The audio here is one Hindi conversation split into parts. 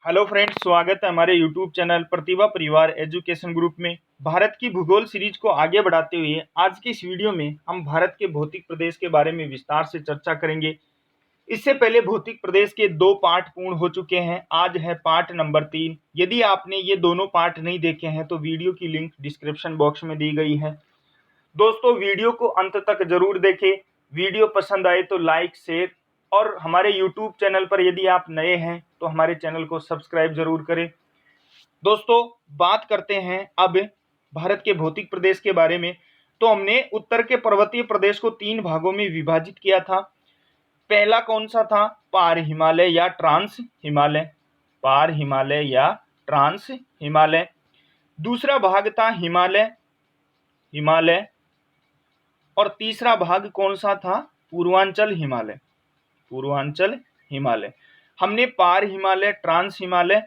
हेलो फ्रेंड्स, स्वागत है हमारे यूट्यूब चैनल प्रतिभा परिवार एजुकेशन ग्रुप में। भारत की भूगोल सीरीज को आगे बढ़ाते हुए आज की इस वीडियो में हम भारत के भौतिक प्रदेश के बारे में विस्तार से चर्चा करेंगे। इससे पहले भौतिक प्रदेश के 2 पार्ट पूर्ण हो चुके हैं। आज है पार्ट नंबर 3। यदि आपने ये दोनों पार्ट नहीं देखे हैं तो वीडियो की लिंक डिस्क्रिप्शन बॉक्स में दी गई है। दोस्तों, वीडियो को अंत तक जरूर देखें। वीडियो पसंद आए तो लाइक, शेयर और हमारे यूट्यूब चैनल पर यदि आप नए हैं तो हमारे चैनल को सब्सक्राइब जरूर करें। दोस्तों, बात करते हैं अब भारत के भौतिक प्रदेश के बारे में। तो हमने उत्तर के पर्वतीय प्रदेश को 3 भागों में विभाजित किया था। पहला कौन सा था? पार हिमालय या ट्रांस हिमालय। पार हिमालय या ट्रांस हिमालय। दूसरा भाग था हिमालय हिमालय। और तीसरा भाग कौन सा था? पूर्वांचल हिमालय। पूर्वांचल हिमालय। हमने पार हिमालय, ट्रांस हिमालय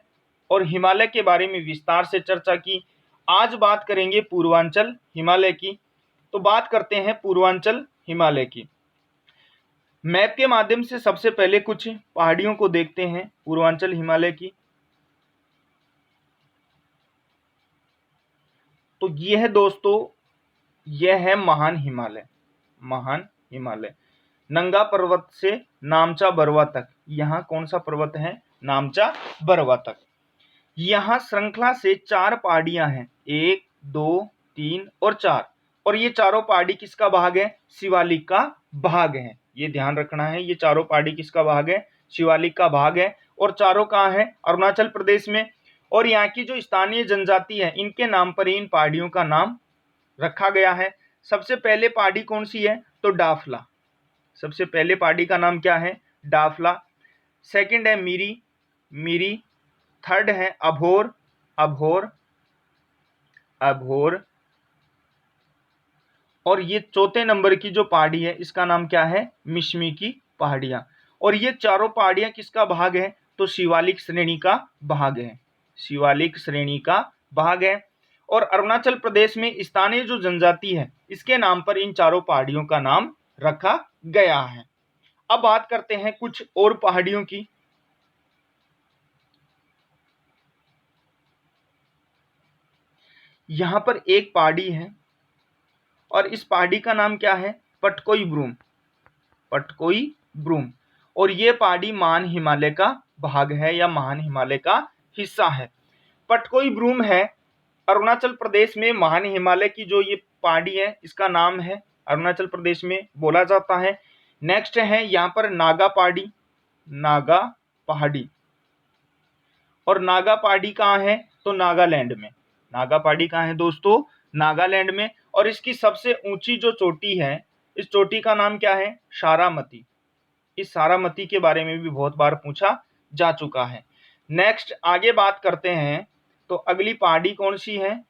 और हिमालय के बारे में विस्तार से चर्चा की। आज बात करेंगे पूर्वांचल हिमालय की। तो बात करते हैं पूर्वांचल हिमालय की। मैप के माध्यम से सबसे पहले कुछ पहाड़ियों को देखते हैं पूर्वांचल हिमालय की। तो यह दोस्तों, यह है महान हिमालय। महान हिमालय नंगा पर्वत से नामचा बरवा तक। यहाँ कौन सा पर्वत है? नामचा बरवा तक। यहाँ श्रृंखला से 4 पहाड़ियां हैं, 1, 2, 3 और 4। और ये चारों पहाड़ी किसका भाग है? शिवालिक का भाग है। ये ध्यान रखना है, ये चारों पहाड़ी किसका भाग है? शिवालिक का भाग है। और चारों कहाँ है? अरुणाचल प्रदेश में। और यहाँ की जो स्थानीय जनजाति है, इनके नाम पर इन पहाड़ियों का नाम रखा गया है। सबसे पहले पहाड़ी कौन सी है? तो डाफला। सबसे पहले पहाड़ी का नाम क्या है? डाफला। सेकंड है मीरी, मीरी। थर्ड है अभोर, अभोर, अभोर। और ये चौथे नंबर की जो पहाड़ी है, इसका नाम क्या है? मिश्मी की पहाड़ियां। और ये चारों पहाड़ियां किसका भाग है? तो शिवालिक श्रेणी का भाग है। शिवालिक श्रेणी का भाग है। और अरुणाचल प्रदेश में स्थानीय जो जनजाति है, इसके नाम पर इन चारों पहाड़ियों का नाम रखा गया है। अब बात करते हैं कुछ और पहाड़ियों की। यहां पर एक पहाड़ी है और इस पहाड़ी का नाम क्या है? पटकोई ब्रूम। पटकोई ब्रूम। और ये पहाड़ी महान हिमालय का भाग है या महान हिमालय का हिस्सा है। पटकोई ब्रूम है अरुणाचल प्रदेश में। महान हिमालय की जो ये पहाड़ी है, इसका नाम है, अरुणाचल प्रदेश में बोला जाता है। नेक्स्ट है यहाँ पर नागा पहाड़ी। नागा पहाड़ी। और नागा पहाड़ी कहाँ है? तो नागालैंड में। नागा पहाड़ी कहाँ है दोस्तों? नागालैंड में। और इसकी सबसे ऊंची जो चोटी है, इस चोटी का नाम क्या है? सारामती। इस सारामती के बारे में भी बहुत बार पूछा जा चुका है। नेक्स्ट आगे बात करते हैं। तो अगली पहाड़ी कौन सी है?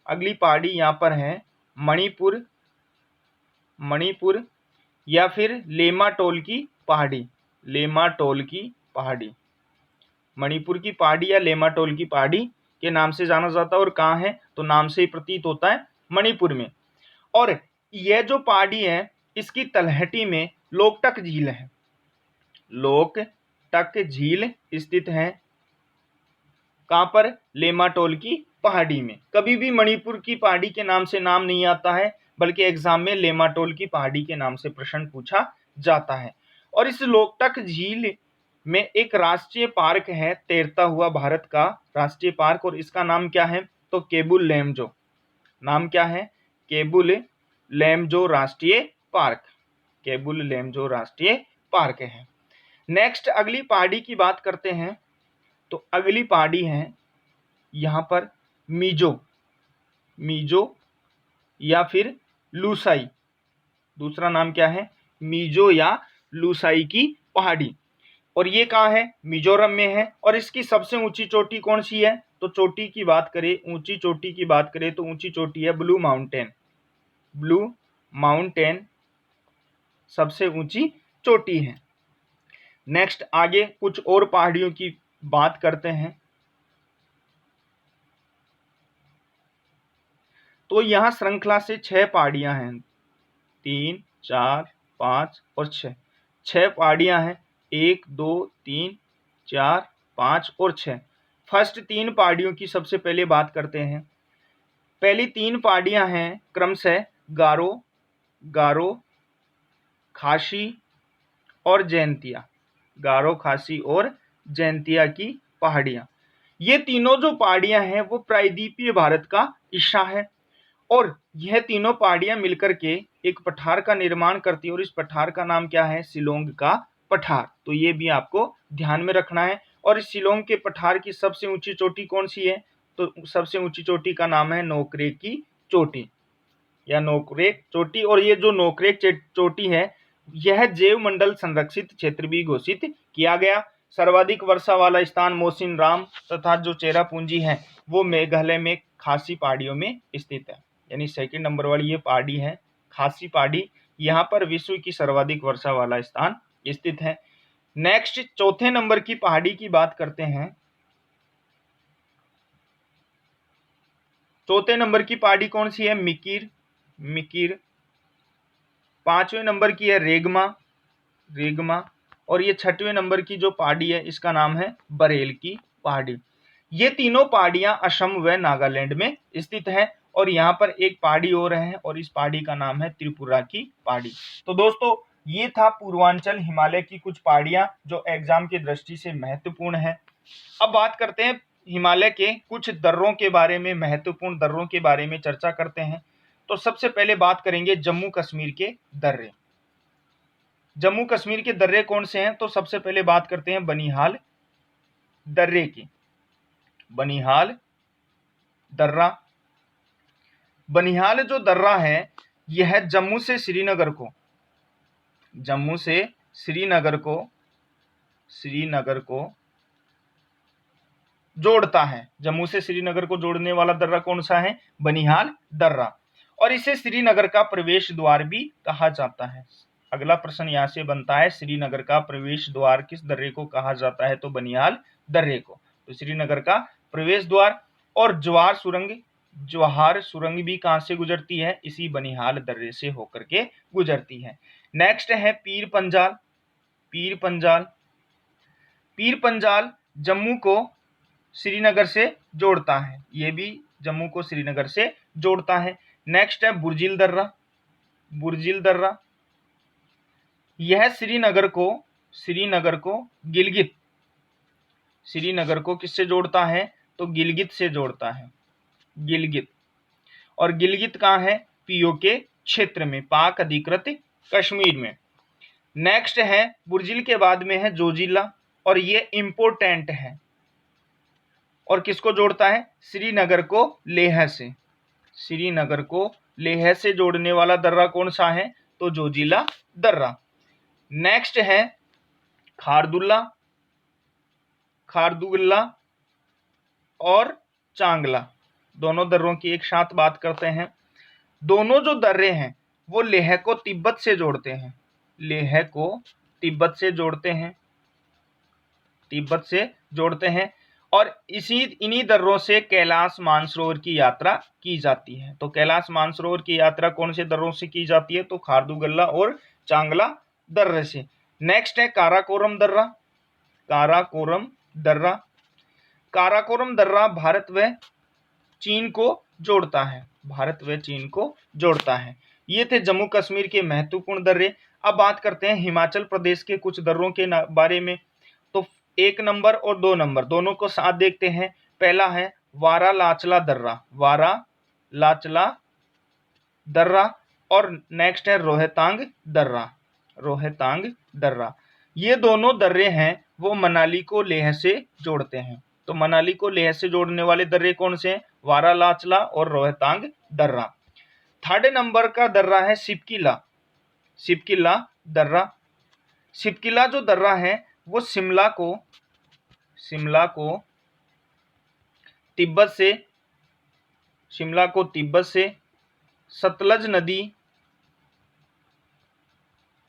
अगली पहाड़ी यहाँ पर है मणिपुर, मणिपुर या फिर लेमाटोल की पहाड़ी। लेमाटोल की पहाड़ी। मणिपुर की पहाड़ी या लेमाटोल की पहाड़ी के नाम से जाना जाता है। और कहाँ है? तो नाम से ही प्रतीत होता है, मणिपुर में। और यह जो पहाड़ी है, इसकी तलहटी में लोकटक झील है। लोकटक झील स्थित है कहाँ पर? लेमाटोल की पहाड़ी में। कभी भी मणिपुर की पहाड़ी के नाम से नाम नहीं आता है, बल्कि एग्जाम में लेमाटोल की पहाड़ी के नाम से प्रश्न पूछा जाता है। और इस लोकटक झील में एक राष्ट्रीय पार्क है, तैरता हुआ भारत का राष्ट्रीय पार्क। और इसका नाम क्या है? तो केबुल लैमजो। नाम क्या है? केबुल लैमजो राष्ट्रीय पार्क। केबुल लैमजो राष्ट्रीय पार्क है। नेक्स्ट अगली पहाड़ी की बात करते हैं। तो अगली पहाड़ी है यहाँ पर मीजो, मीजो या फिर लूसाई। दूसरा नाम क्या है? मीजो या लूसाई की पहाड़ी। और ये कहाँ है? मिजोरम में है। और इसकी सबसे ऊंची चोटी कौन सी है? तो चोटी की बात करें, ऊंची चोटी की बात करें तो ऊंची चोटी है ब्लू माउंटेन। ब्लू माउंटेन सबसे ऊंची चोटी है। नेक्स्ट आगे कुछ और पहाड़ियों की बात करते हैं। तो यहाँ श्रृंखला से 6 पहाड़ियां हैं, 3, 4, 5 और 6। 6 पहाड़ियां हैं, 1, 2, 3, 4, 5 और 6। फर्स्ट 3 पहाड़ियों की सबसे पहले बात करते हैं। पहली 3 पहाड़ियां हैं क्रमशः गारो, खासी और जैंतिया। गारो, खासी और जैंतिया की पहाड़ियां, ये तीनों जो पहाड़ियां हैं वो प्रायद्वीपीय भारत का हिस्सा है और यह तीनों पहाड़ियां मिलकर के एक पठार का निर्माण करती है और इस पठार का नाम क्या है? शिलोंग का पठार। तो ये भी आपको ध्यान में रखना है। और इस शिलोंग के पठार की सबसे ऊंची चोटी कौन सी है? तो सबसे ऊंची चोटी का नाम है नोकरेक की चोटी या नोकरेक चोटी। और ये जो नोकरेक चोटी है यह जैव मंडल संरक्षित क्षेत्र भी घोषित किया गया। सर्वाधिक वर्षा वाला स्थान मोसिनराम तथा जो चेरापूंजी है वो मेघालय में खासी पहाड़ियों में स्थित है। यानी सेकंड नंबर वाली ये पहाड़ी है खासी पहाड़ी, यहाँ पर विश्व की सर्वाधिक वर्षा वाला स्थान स्थित है। नेक्स्ट चौथे नंबर की पहाड़ी की बात करते हैं। चौथे नंबर की पहाड़ी कौन सी है? मिकिर। पांचवें नंबर की है रेगमा और ये छठवें नंबर की जो पहाड़ी है इसका नाम है बरेल की पहाड़ी। ये तीनों पहाड़ियां असम व नागालैंड में स्थित है और यहाँ पर एक पहाड़ी और है और इस पहाड़ी का नाम है त्रिपुरा की पहाड़ी। तो दोस्तों ये था पूर्वांचल हिमालय की कुछ पहाड़ियां जो एग्जाम की दृष्टि से महत्वपूर्ण है। अब बात करते हैं हिमालय के कुछ दर्रों के बारे में, महत्वपूर्ण दर्रों के बारे में चर्चा करते हैं। तो सबसे पहले बात करेंगे जम्मू कश्मीर के दर्रे। जम्मू कश्मीर के दर्रे कौन से हैं? तो सबसे पहले बात करते हैं बनिहाल दर्रे की। बनिहाल दर्रा, बनिहाल जो दर्रा है यह जम्मू से श्रीनगर को जोड़ता है। जम्मू से श्रीनगर को जोड़ने वाला दर्रा कौन सा है? बनिहाल दर्रा। और इसे श्रीनगर का प्रवेश द्वार भी कहा जाता है। अगला प्रश्न यहाँ से बनता है, श्रीनगर का प्रवेश द्वार किस दर्रे को कहा जाता है? तो बनिहाल दर्रे को। तो श्रीनगर का प्रवेश द्वार। और जवाहर सुरंग भी कहां से गुजरती है? इसी बनिहाल दर्रे से होकर के गुजरती है। नेक्स्ट है पीर पंजाल जम्मू को श्रीनगर से जोड़ता है। ये भी जम्मू को श्रीनगर से जोड़ता है। नेक्स्ट है बुर्जिल दर्रा, यह श्रीनगर को किससे जोड़ता है? तो गिलगित से जोड़ता है। गिलगित, और गिलगित कहाँ है? पीओके क्षेत्र में, पाक अधिकृत कश्मीर में। नेक्स्ट है बुर्जिल के बाद में है जोजिला और ये इंपोर्टेंट है और किसको जोड़ता है? श्रीनगर को लेह से जोड़ने वाला दर्रा कौन सा है? तो जोजिला दर्रा। नेक्स्ट है खारदुगला और चांगला, दोनों दर्रों की एक साथ बात करते हैं। दोनों जो दर्रे हैं वो लेह को तिब्बत से जोड़ते हैं और इन्हीं दर्रों से कैलाश मानसरोवर की यात्रा की जाती है। तो कैलाश मानसरोवर की यात्रा कौन से दर्रों से की जाती है? तो खारदुगला और चांगला दर्रे से। नेक्स्ट है काराकोरम दर्रा भारत व चीन को जोड़ता है। ये थे जम्मू कश्मीर के महत्वपूर्ण दर्रे। अब बात करते हैं हिमाचल प्रदेश के कुछ दर्रों के बारे में। तो 1 नंबर और 2 नंबर दोनों को साथ देखते हैं। पहला है वारा लाचला दर्रा और नेक्स्ट है रोहतांग दर्रा। ये दोनों दर्रे हैं वो मनाली को लेह से जोड़ते हैं। तो मनाली को लेह से जोड़ने वाले दर्रे कौन से हैं? वारा लाचला और रोहतांग दर्रा। 3rd नंबर का दर्रा है सिपकिला दर्रा। सिपकिला जो दर्रा है वो शिमला को तिब्बत से सतलज नदी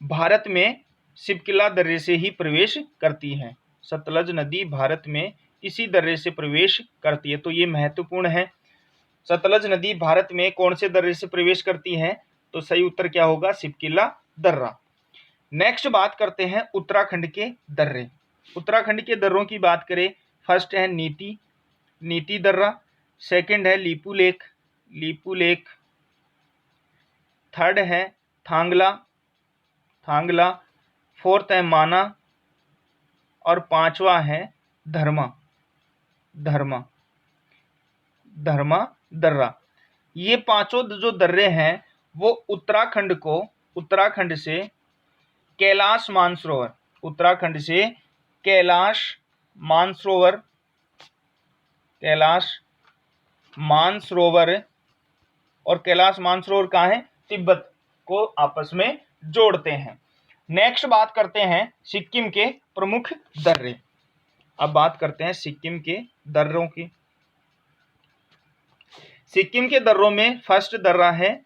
भारत में सिपकिला दर्रे से ही प्रवेश करती है। सतलज नदी भारत में इसी दर्रे से प्रवेश करती है। तो ये महत्वपूर्ण है। सतलज नदी भारत में कौन से दर्रे से प्रवेश करती है? तो सही उत्तर क्या होगा? सिपकिला दर्रा। नेक्स्ट बात करते हैं उत्तराखंड के दर्रे। उत्तराखंड के दर्रों की बात करें, फर्स्ट है नीति नीति दर्रा, सेकंड है Lipu lake, Lipu lake, third है थांगला, थांगला, फोर्थ है माना और पांचवा है धर्मा, धर्मा, धर्मा दर्रा। ये पांचों जो दर्रे हैं वो उत्तराखंड से कैलाश मानसरोवर, उत्तराखंड से कैलाश मानसरोवर, कैलाश मानसरोवर, और कैलाश मानसरोवर कहाँ है, तिब्बत को आपस में जोड़ते हैं। नेक्स्ट बात करते हैं सिक्किम के प्रमुख दर्रे। अब बात करते हैं सिक्किम के दर्रों की। सिक्किम के दर्रों में फर्स्ट दर्रा है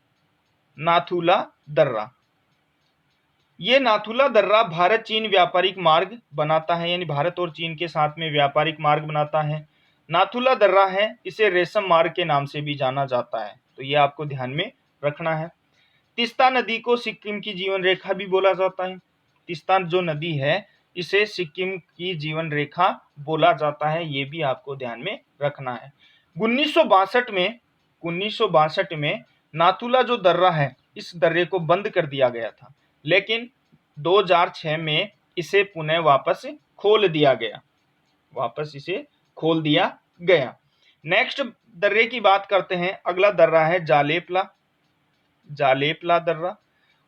नाथुला दर्रा। ये नाथुला दर्रा भारत चीन व्यापारिक मार्ग बनाता है, यानी भारत और चीन के साथ में व्यापारिक मार्ग बनाता है। नाथुला दर्रा है, इसे रेशम मार्ग के नाम से भी जाना जाता है, तो ये आपको ध्यान में रखना है। तीस्ता नदी को सिक्किम की जीवन रेखा भी बोला जाता है। तीस्ता जो नदी है इसे सिक्किम की जीवन रेखा बोला जाता है, ये भी आपको ध्यान में रखना है। 1962 में नाथुला जो दर्रा है इस दर्रे को बंद कर दिया गया था, लेकिन 2006 में इसे पुनः वापस खोल दिया गया, वापस इसे खोल दिया गया। नेक्स्ट दर्रे की बात करते हैं। अगला दर्रा है जालेपला, जालेपला दर्रा।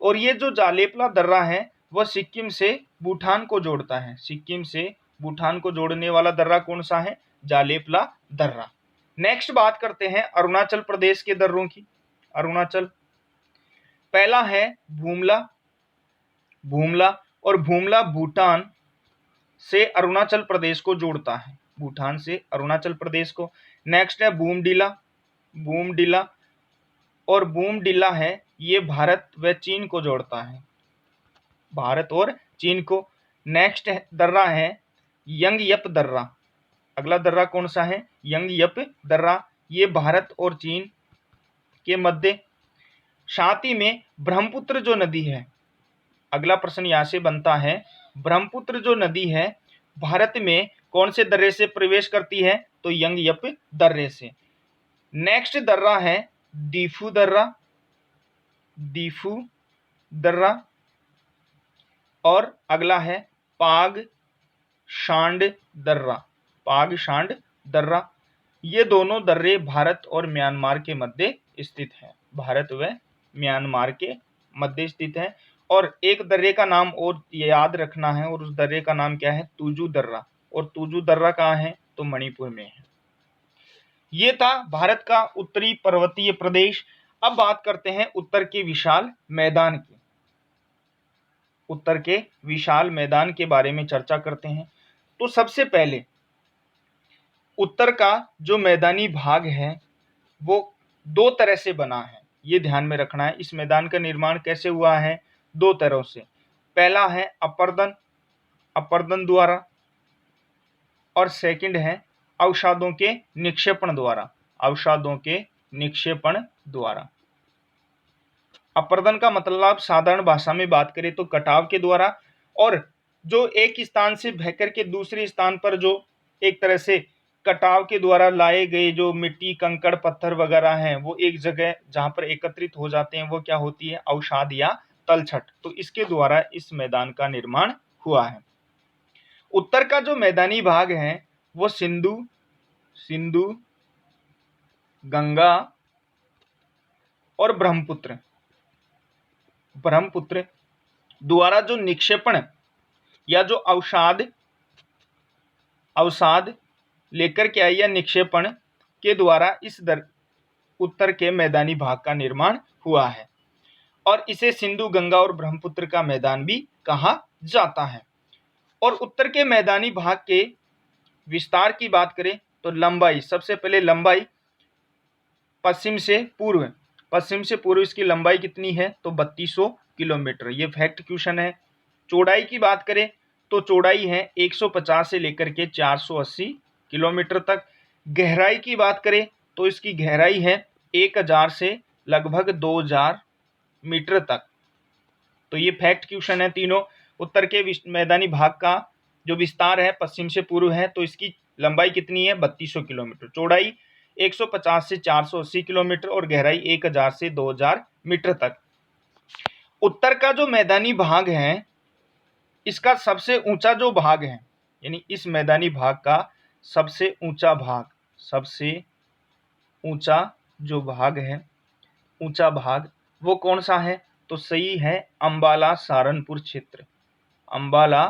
और ये जो जालेपला दर्रा है वह सिक्किम से भूटान को जोड़ता है। सिक्किम से भूटान को जोड़ने वाला दर्रा कौन सा है, जालेपला दर्रा। नेक्स्ट बात करते हैं अरुणाचल प्रदेश के दर्रों की। अरुणाचल, पहला है भूमला, भूमला, और भूमला भूटान से अरुणाचल प्रदेश को जोड़ता है, भूटान से अरुणाचल प्रदेश को। नेक्स्ट है बूमडिला, बूमडिला, और बूमडिला है ये भारत व चीन को जोड़ता है, भारत और चीन को। नेक्स्ट दर्रा है यंगयप दर्रा। अगला दर्रा कौन सा है, यंगयप दर्रा, ये भारत और चीन के मध्य। साथ ही में ब्रह्मपुत्र जो नदी है, अगला प्रश्न यहां से बनता है, ब्रह्मपुत्र जो नदी है भारत में कौन से दर्रे से प्रवेश करती है, तो यंगयप दर्रे से। नेक्स्ट दर्रा है दीफू दर्रा, दीफू दर्रा, और अगला है पाग शांड दर्रा, पाग शांड दर्रा। ये दोनों दर्रे भारत और म्यांमार के मध्य स्थित है, भारत व म्यांमार के मध्य स्थित है। और एक दर्रे का नाम और याद रखना है, और उस दर्रे का नाम क्या है, तुजू दर्रा। और तुजू दर्रा कहाँ है, तो मणिपुर में है। ये था भारत का उत्तरी पर्वतीय प्रदेश। अब बात करते हैं उत्तर के विशाल मैदान की, उत्तर के विशाल मैदान के बारे में चर्चा करते हैं। तो सबसे पहले उत्तर का जो मैदानी भाग है वो दो तरह से बना है, ये ध्यान में रखना है। इस मैदान का निर्माण कैसे हुआ है, दो तरह से। पहला है अपर्दन, अपर्दन द्वारा, और सेकंड है अवसादों के निक्षेपण द्वारा, अवसादों के निक्षेपण द्वारा। अपर्दन का मतलब साधारण भाषा में बात करें तो कटाव के द्वारा, और जो एक स्थान से बहकर के दूसरे स्थान पर जो एक तरह से कटाव के द्वारा लाए गए जो मिट्टी कंकड़ पत्थर वगैरह हैं वो एक जगह जहां पर एकत्रित हो जाते हैं, वो क्या होती है, अवसाद या तलछट। तो इसके द्वारा इस मैदान का निर्माण हुआ है। उत्तर का जो मैदानी भाग है वो सिंधु, सिंधु, गंगा और ब्रह्मपुत्र, ब्रह्मपुत्र द्वारा जो निक्षेपण या जो अवसाद लेकर के आई या निक्षेपण के द्वारा इस उत्तर के मैदानी भाग का निर्माण हुआ है, और इसे सिंधु, गंगा और ब्रह्मपुत्र का मैदान भी कहा जाता है। और उत्तर के मैदानी भाग के विस्तार की बात करें तो लंबाई, सबसे पहले लंबाई पश्चिम से पूर्व इसकी लंबाई कितनी है, तो 3200 किलोमीटर, ये फैक्ट क्वेश्चन है। चौड़ाई की बात करें तो चौड़ाई है 150 से लेकर के 480 किलोमीटर तक। गहराई की बात करें तो इसकी गहराई है 1000 से लगभग 2000 मीटर तक। तो ये फैक्ट क्वेश्चन है तीनों। उत्तर के मैदानी भाग का जो विस्तार है पश्चिम से पूर्व है, तो इसकी लंबाई कितनी है 3200 किलोमीटर, चौड़ाई 150 से 480 किलोमीटर और गहराई 1000 से 2000 मीटर तक। उत्तर का जो मैदानी भाग है इसका सबसे ऊंचा जो भाग है, यानी इस मैदानी भाग का सबसे ऊंचा भाग, सबसे ऊंचा जो भाग है, ऊंचा भाग वो कौन सा है? तो सही है अंबाला सहारनपुर क्षेत्र। अंबाला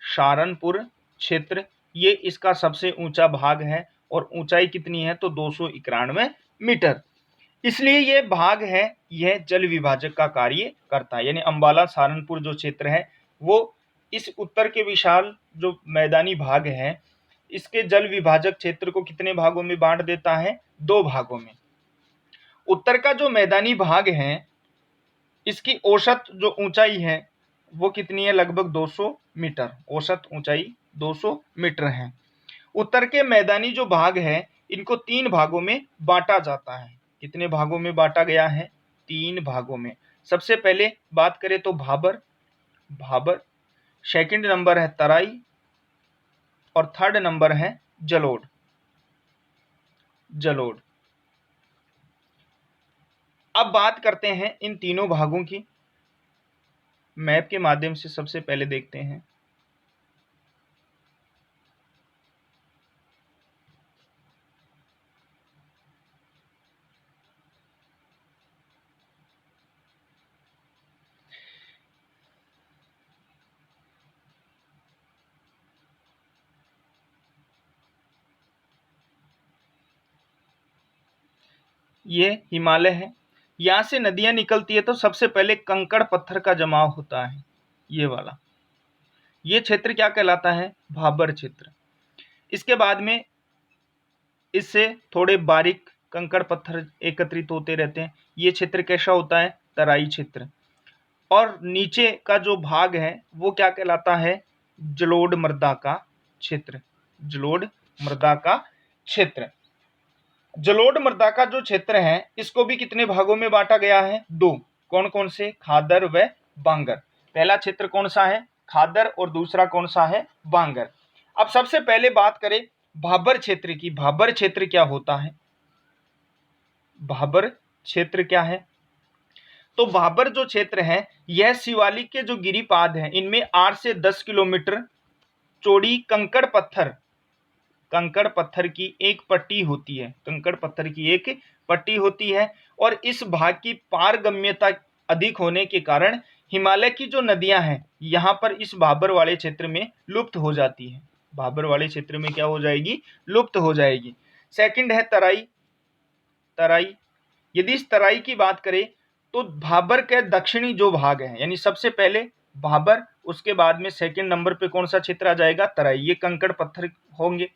सहारनपुर क्षेत्र ये इसका सबसे ऊंचा भाग है और ऊंचाई कितनी है? तो 291 मीटर। इसलिए ये भाग है, यह जल विभाजक का कार्य करता है। यानी अंबाला सहारनपुर जो क्षेत्र है वो इस उत्तर के विशाल जो मैदानी भाग है इसके जल विभाजक क्षेत्र को कितने भागों में बांट देता है? 2 भागों में। उत्तर का जो मैदानी भाग है इसकी औसत जो ऊंचाई है वो कितनी है? लगभग 200 मीटर। औसत ऊंचाई 200 मीटर है। उत्तर के मैदानी जो भाग है इनको 3 भागों में बांटा जाता है। कितने भागों में बांटा गया है? 3 भागों में। सबसे पहले बात करें तो भाबर, भाबर, सेकंड नंबर है तराई और थर्ड नंबर है जलोढ़, जलोढ़। अब बात करते हैं इन तीनों भागों की। मैप के माध्यम से सबसे पहले देखते हैं। ये हिमालय है, यहाँ से नदियां निकलती है तो सबसे पहले कंकड़ पत्थर का जमाव होता है, ये वाला। ये क्षेत्र क्या कहलाता है? भाबर क्षेत्र। इसके बाद में इससे थोड़े बारीक कंकड़ पत्थर एकत्रित होते रहते हैं। ये क्षेत्र कैसा होता है? तराई क्षेत्र। और नीचे का जो भाग है वो क्या कहलाता है? जलोढ़ मृदा का क्षेत्र, जलोढ़ मृदा का क्षेत्र। जलोढ़ मृदा का जो क्षेत्र है इसको भी कितने भागों में बांटा गया है? 2। कौन कौन से? खादर व बांगर। पहला क्षेत्र कौन सा है? खादर और दूसरा कौन सा है? बांगर। अब सबसे पहले बात करें भाबर क्षेत्र की। भाबर क्षेत्र क्या होता है? भाबर क्षेत्र क्या है? तो भाबर जो क्षेत्र है यह शिवालिक के जो गिरिपाद हैं इनमें 8 से 10 किलोमीटर चौड़ी कंकड़ पत्थर, कंकड़ पत्थर की एक पट्टी होती है, कंकड़ पत्थर की एक पट्टी होती है। और इस भाग की पारगम्यता अधिक होने के कारण हिमालय की जो नदियां हैं यहाँ पर इस भाबर वाले क्षेत्र में लुप्त हो जाती है। भाबर वाले क्षेत्र में क्या हो जाएगी? लुप्त हो जाएगी। सेकंड है तराई, तराई। यदि इस तराई की बात करें तो भाबर के दक्षिणी जो भाग है, यानी सबसे पहले भाबर, उसके बाद में सेकंड नंबर पे कौन सा क्षेत्र आ जाएगा? तराई। ये कंकड़ पत्थर होंगे।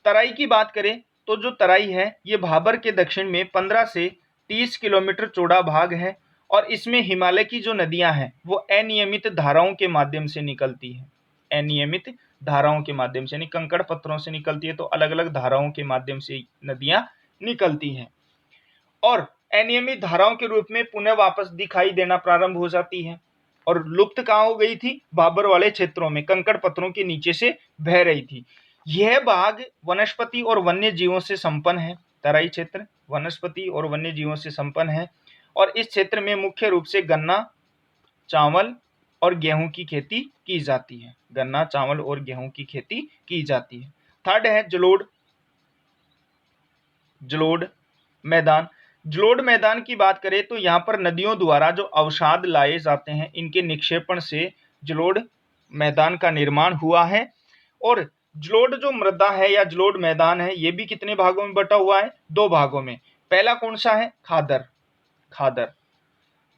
तराई की बात करें तो जो तराई है ये भाबर के दक्षिण में 15 से 30 किलोमीटर चौड़ा भाग है और इसमें हिमालय की जो नदियां हैं वो अनियमित धाराओं के माध्यम से निकलती है। अनियमित धाराओं के माध्यम से, यानी कंकड़ पत्थरों से निकलती है तो अलग अलग धाराओं के माध्यम से नदियां निकलती हैं और अनियमित धाराओं के रूप में पुनः वापस दिखाई देना प्रारंभ हो जाती है। और लुप्त कहाँ हो गई थी? भाबर वाले क्षेत्रों में, कंकड़ पत्थरों के नीचे से बह रही थी। यह भाग वनस्पति और वन्य जीवों से संपन्न है। तराई क्षेत्र वनस्पति और वन्य जीवों से संपन्न है और इस क्षेत्र में मुख्य रूप से गन्ना, चावल और गेहूं की खेती की जाती है। गन्ना, चावल और गेहूं की खेती की जाती है। थर्ड है जलोढ़, जलोढ़ मैदान। जलोढ़ मैदान की बात करें तो यहाँ पर नदियों द्वारा जो अवसाद लाए जाते हैं इनके निक्षेपण से जलोढ़ मैदान का निर्माण हुआ है। और जलोढ़ जो मृदा है या जलोढ़ मैदान है ये भी कितने भागों में बटा हुआ है? 2 भागों में। पहला कौन सा है? खादर, खादर।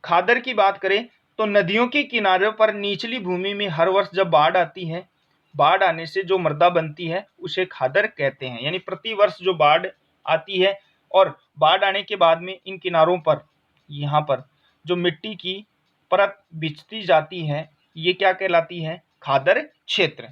खादर की बात करें तो नदियों के किनारों पर निचली भूमि में हर वर्ष जब बाढ़ आती है, बाढ़ आने से जो मृदा बनती है उसे खादर कहते हैं। यानी प्रति वर्ष जो बाढ़ आती है और बाढ़ आने के बाद में इन किनारों पर, यहाँ पर जो मिट्टी की परत बिछती जाती है ये क्या कहलाती है? खादर क्षेत्र।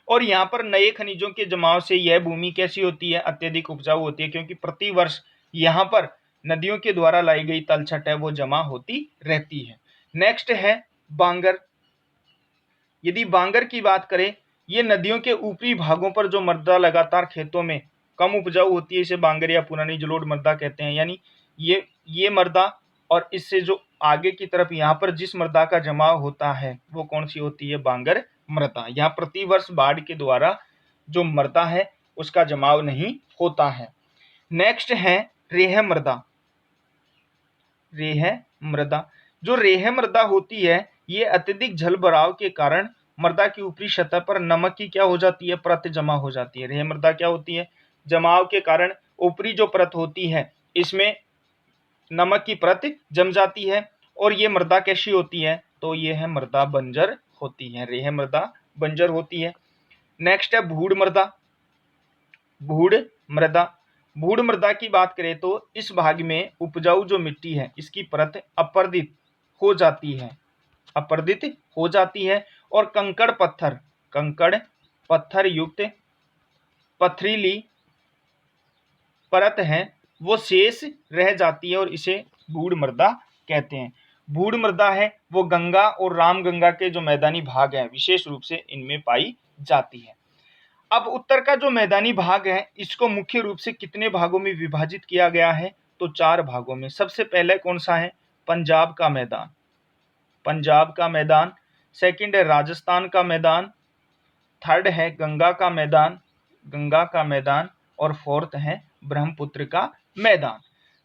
और यहाँ पर नए खनिजों के जमाव से यह भूमि कैसी होती है? अत्यधिक उपजाऊ होती है, क्योंकि प्रति वर्ष यहाँ पर नदियों के द्वारा लाई गई तलछट है वो जमा होती रहती है। नेक्स्ट है बांगर। यदि बांगर की बात करें, ये नदियों के ऊपरी भागों पर जो मृदा लगातार खेतों में कम उपजाऊ होती है, इसे बांगर या पुरानी जलोढ़ मृदा कहते हैं। यानी ये मृदा, और इससे जो आगे की तरफ यहाँ पर जिस मृदा का जमाव होता है वो कौन सी होती है? बांगर मृदा। यहाँ प्रतिवर्ष बाढ़ के द्वारा जो मृदा है उसका जमाव नहीं होता है। नेक्स्ट है रेह मृदा। रेह मृदा, जो रेह मृदा होती है ये अत्यधिक जल भराव के कारण मृदा की ऊपरी सतह पर नमक की क्या हो जाती है? परत जमा हो जाती है। रेह मृदा क्या होती है? जमाव के कारण ऊपरी जो परत होती है इसमें नमक की परत जम जाती है, और ये मृदा कैसी होती है? तो ये है मृदा बंजर होती है। रेह मृदा बंजर होती है। नेक्स्ट है भूड़ मृदा। भूड़ मृदा, भूड़ मृदा की बात करें तो इस भाग में उपजाऊ जो मिट्टी है इसकी परत अपर्दित हो जाती है, अपर्दित हो जाती है, और कंकड़ पत्थर युक्त पथरीली परत है वो शेष रह जाती है, और इसे भूड़ मृदा कहते हैं। भूड़ मृदा है वो गंगा और रामगंगा के जो मैदानी भाग हैं विशेष रूप से इनमें पाई जाती है। अब उत्तर का जो मैदानी भाग है इसको मुख्य रूप से कितने भागों में विभाजित किया गया है? तो 4 भागों में। सबसे पहले कौन सा है? पंजाब का मैदान, पंजाब का मैदान। सेकंड है राजस्थान का मैदान। थर्ड है गंगा का मैदान, गंगा का मैदान। और फोर्थ है ब्रह्मपुत्र का मैदान।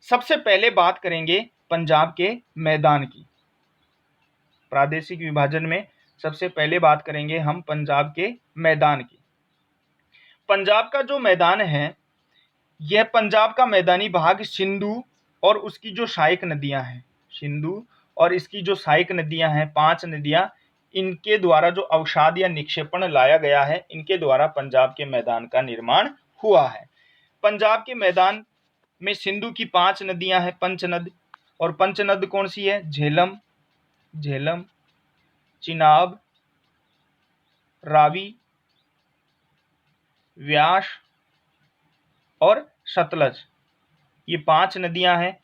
सबसे पहले बात करेंगे पंजाब के मैदान की। प्रादेशिक विभाजन में सबसे पहले बात करेंगे हम पंजाब के मैदान की। पंजाब का जो मैदान है यह पंजाब का मैदानी भाग सिंधु और उसकी जो सहायक नदियां हैं, सिंधु और इसकी जो सहायक नदियां हैं, 5 नदियां, इनके द्वारा जो अवसाद या निक्षेपण लाया गया है इनके द्वारा पंजाब के मैदान का निर्माण हुआ है। पंजाब के मैदान में सिंधु की 5 नदियां हैं, पंचनद। और पंचनद कौन सी है? झेलम, झेलम, चिनाब, रावी, व्यास और सतलज। ये 5 नदियां हैं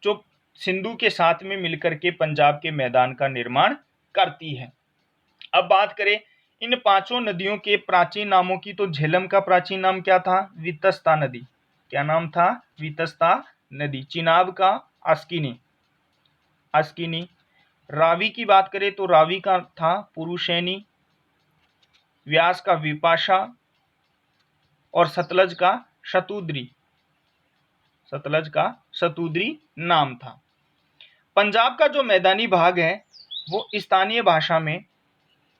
जो सिंधु के साथ में मिलकर के पंजाब के मैदान का निर्माण करती है। अब बात करें इन 5 नदियों के प्राचीन नामों की, तो झेलम का प्राचीन नाम क्या था? वितस्ता नदी। क्या नाम था? वितस्ता नदी। चिनाब का अस्किनी, अस्किनी। रावी की बात करें तो रावी का था पुरुषैनी। व्यास का विपाशा। और सतलज का शतुद्री, सतलज का शतुद्री नाम था। पंजाब का जो मैदानी भाग है वो स्थानीय भाषा में,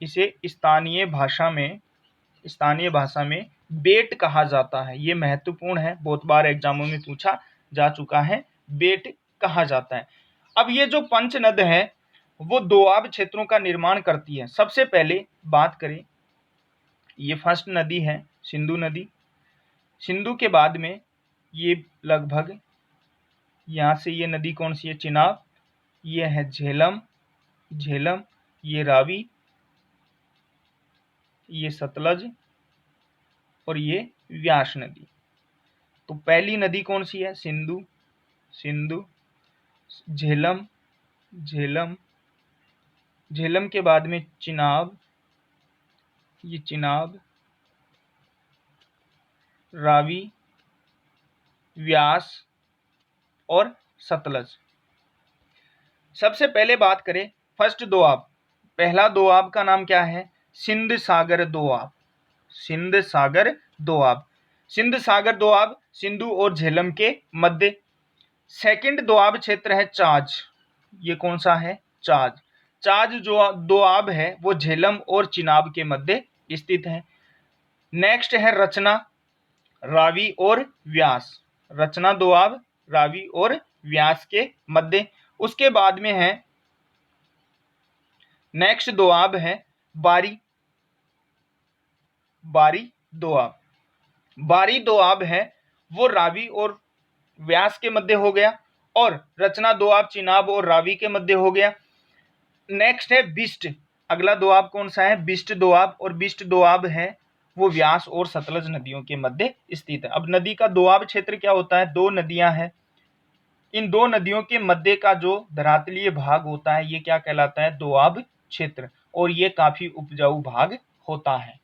इसे स्थानीय भाषा में बेट कहा जाता है। ये महत्वपूर्ण है, बहुत बार एग्जामों में पूछा जा चुका है, बेट कहा जाता है। अब ये जो पंचनद है वो दोआब क्षेत्रों का निर्माण करती है। सबसे पहले बात करें, ये फर्स्ट नदी है सिंधु नदी। सिंधु के बाद में ये लगभग यहाँ से ये नदी कौन सी है? चिनाब। ये है झेलम, झेलम। ये रावी, ये सतलज और ये व्यास नदी। तो पहली नदी कौन सी है? सिंधु, सिंधु, झेलम, झेलम, झेलम के बाद में चिनाब, ये चिनाब, रावी, व्यास और सतलज। सबसे पहले बात करें फर्स्ट दोआब। पहला दोआब का नाम क्या है? सिंध सागर दोआब, सिंध सागर दोआब। सिंध सागर दोआब सिंधु और झेलम के मध्य। सेकंड दोआब क्षेत्र है चाज। ये कौन सा है? चाज। चाज जो दोआब है वो झेलम और चिनाब के मध्य स्थित है। नेक्स्ट है रचना, रावी और व्यास। रचना दोआब रावी और व्यास के मध्य। उसके बाद में है नेक्स्ट दोआब है बारी, बारी दोआब। बारी दोआब है वो रावी और व्यास के मध्य हो गया, और रचना दोआब चिनाब और रावी के मध्य हो गया। नेक्स्ट है बिस्ट। अगला दोआब कौन सा है? बिस्ट दोआब। और बिस्ट दोआब है वो व्यास और सतलज नदियों के मध्य स्थित है। अब नदी का दोआब क्षेत्र क्या होता है? 2 नदियां हैं, इन 2 नदियों के मध्य का जो धरातलीय भाग होता है ये क्या कहलाता है? दोआब क्षेत्र। और ये काफी उपजाऊ भाग होता है।